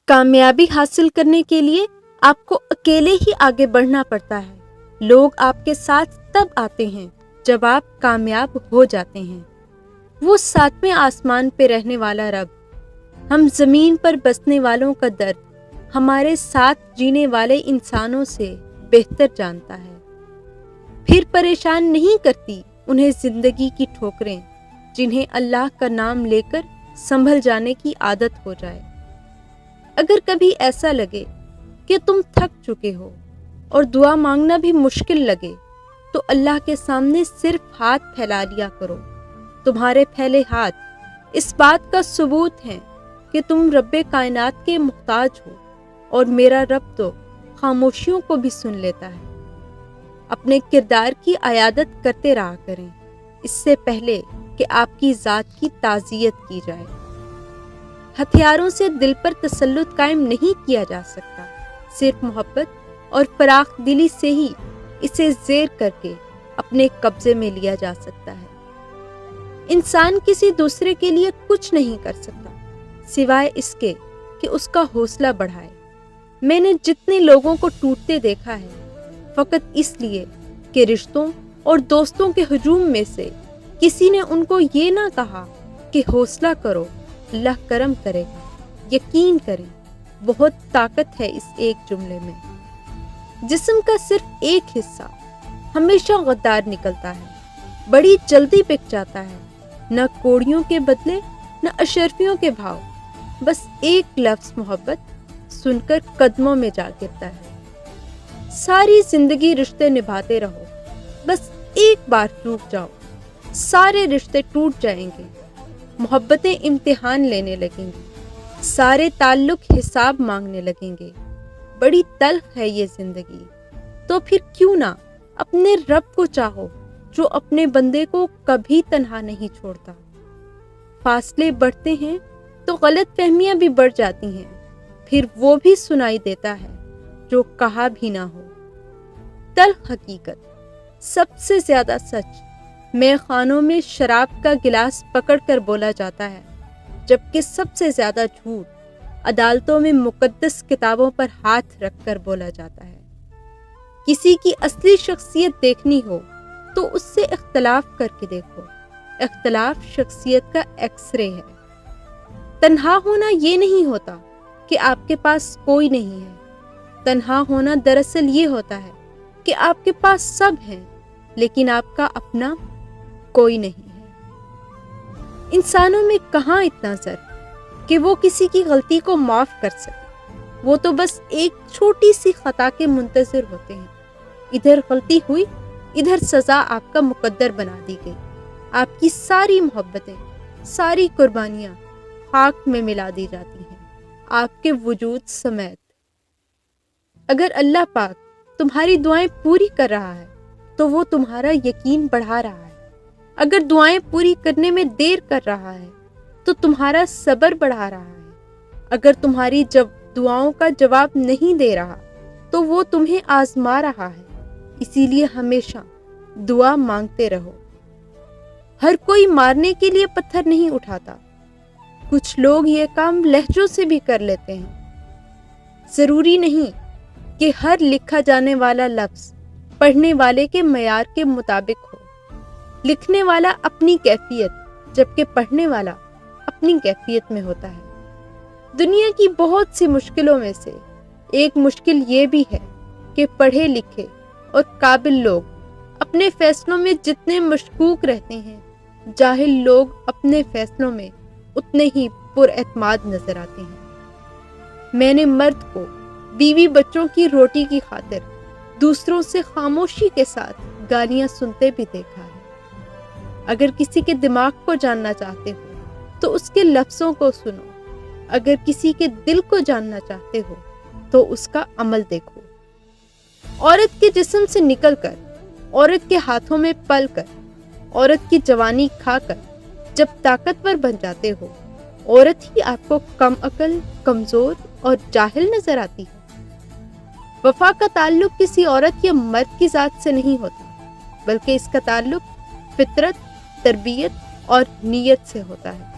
کامیابی حاصل کرنے کے لیے آپ کو اکیلے ہی آگے بڑھنا پڑتا ہے۔ لوگ آپ کے ساتھ تب آتے ہیں جب آپ کامیاب ہو جاتے ہیں۔ وہ ساتویں آسمان پہ رہنے والا رب ہم زمین پر بسنے والوں کا درد ہمارے ساتھ جینے والے انسانوں سے بہتر جانتا ہے۔ پھر پریشان نہیں کرتی انہیں زندگی کی ٹھوکریں جنہیں اللہ کا نام لے کر سنبھل جانے کی عادت ہو جائے۔ اگر کبھی ایسا لگے کہ تم تھک چکے ہو اور دعا مانگنا بھی مشکل لگے تو اللہ کے سامنے صرف ہاتھ پھیلا لیا کرو۔ تمہارے پھیلے ہاتھ اس بات کا ثبوت ہیں کہ تم رب کائنات کے محتاج ہو، اور میرا رب تو خاموشیوں کو بھی سن لیتا ہے۔ اپنے کردار کی عیادت کرتے رہا کریں اس سے پہلے کہ آپ کی ذات کی تعزیت کی جائے۔ ہتھیاروں سے دل پر تسلط قائم نہیں کیا جا سکتا، صرف محبت اور فراخ دلی سے ہی اسے زیر کر کے اپنے قبضے میں لیا جا سکتا ہے۔ انسان کسی دوسرے کے لیے کچھ نہیں کر سکتا سوائے اس کے کہ اس کا حوصلہ بڑھائے۔ میں نے جتنے لوگوں کو ٹوٹتے دیکھا ہے فقط اس لیے کہ رشتوں اور دوستوں کے ہجوم میں سے کسی نے ان کو یہ نہ کہا کہ حوصلہ کرو، اللہ کرم کرے گا۔ یقین کریں، بہت طاقت ہے اس ایک جملے میں۔ جسم کا صرف ایک حصہ ہمیشہ غدار نکلتا ہے، بڑی جلدی بک جاتا ہے، نہ کوڑیوں کے بدلے نہ اشرفیوں کے بھاؤ، بس ایک لفظ محبت سن کر قدموں میں جا گرتا ہے۔ ساری زندگی رشتے نبھاتے رہو، بس ایک بار چوک جاؤ سارے رشتے ٹوٹ جائیں گے، محبتیں امتحان لینے لگیں گی، سارے تعلق حساب مانگنے لگیں گے۔ بڑی تلخ ہے یہ زندگی، تو پھر کیوں نہ اپنے رب کو چاہو جو اپنے بندے کو کبھی تنہا نہیں چھوڑتا۔ فاصلے بڑھتے ہیں تو غلط فہمیاں بھی بڑھ جاتی ہیں، پھر وہ بھی سنائی دیتا ہے جو کہا بھی نہ ہو۔ تلخ حقیقت، سب سے زیادہ سچ میخ خانوں میں شراب کا گلاس پکڑ کر بولا جاتا ہے، جبکہ سب سے زیادہ جھوٹ عدالتوں میں مقدس کتابوں پر ہاتھ رکھ کر بولا جاتا ہے۔ کسی کی اصلی شخصیت دیکھنی ہو تو اس سے اختلاف کر کے دیکھو، اختلاف شخصیت کا ایکس رے ہے۔ تنہا ہونا یہ نہیں ہوتا کہ آپ کے پاس کوئی نہیں ہے، تنہا ہونا دراصل یہ ہوتا ہے کہ آپ کے پاس سب ہیں لیکن آپ کا اپنا کوئی نہیں ہے۔ انسانوں میں کہاں اتنا ضرور کہ وہ کسی کی غلطی کو معاف کر سکے، وہ تو بس ایک چھوٹی سی خطا کے منتظر ہوتے ہیں۔ ادھر غلطی ہوئی، ادھر سزا آپ کا مقدر بنا دی گئی، آپ کی ساری محبتیں، ساری قربانیاں خاک میں ملا دی جاتی ہیں، آپ کے وجود سمیت۔ اگر اللہ پاک تمہاری دعائیں پوری کر رہا ہے تو وہ تمہارا یقین بڑھا رہا ہے، اگر دعائیں پوری کرنے میں دیر کر رہا ہے تو تمہارا صبر بڑھا رہا ہے، اگر تمہاری دعاؤں کا جواب نہیں دے رہا تو وہ تمہیں آزما رہا ہے۔ اسی لیے ہمیشہ دعا مانگتے رہو۔ ہر کوئی مارنے کے لیے پتھر نہیں اٹھاتا، کچھ لوگ یہ کام لہجوں سے بھی کر لیتے ہیں۔ ضروری نہیں کہ ہر لکھا جانے والا لفظ پڑھنے والے کے معیار کے مطابق ہو۔ لکھنے والا اپنی کیفیت جبکہ پڑھنے والا اپنی کیفیت میں ہوتا ہے۔ دنیا کی بہت سی مشکلوں میں سے ایک مشکل یہ بھی ہے کہ پڑھے لکھے اور قابل لوگ اپنے فیصلوں میں جتنے مشکوک رہتے ہیں، جاہل لوگ اپنے فیصلوں میں اتنے ہی پر اعتماد نظر آتے ہیں۔ میں نے مرد کو بیوی بچوں کی روٹی کی خاطر دوسروں سے خاموشی کے ساتھ گالیاں سنتے بھی دیکھا ہے۔ اگر کسی کے دماغ کو جاننا چاہتے ہو تو اس کے لفظوں کو سنو، اگر کسی کے دل کو جاننا چاہتے ہو تو اس کا عمل دیکھو۔ عورت کے جسم سے نکل کر، عورت کے ہاتھوں میں پل کر، عورت کی جوانی کھا کر جب طاقتور بن جاتے ہو، عورت ہی آپ کو کم عقل، کمزور اور جاہل نظر آتی ہے۔ وفا کا تعلق کسی عورت یا مرد کی ذات سے نہیں ہوتا، بلکہ اس کا تعلق فطرت، تربیت اور نیت سے ہوتا ہے۔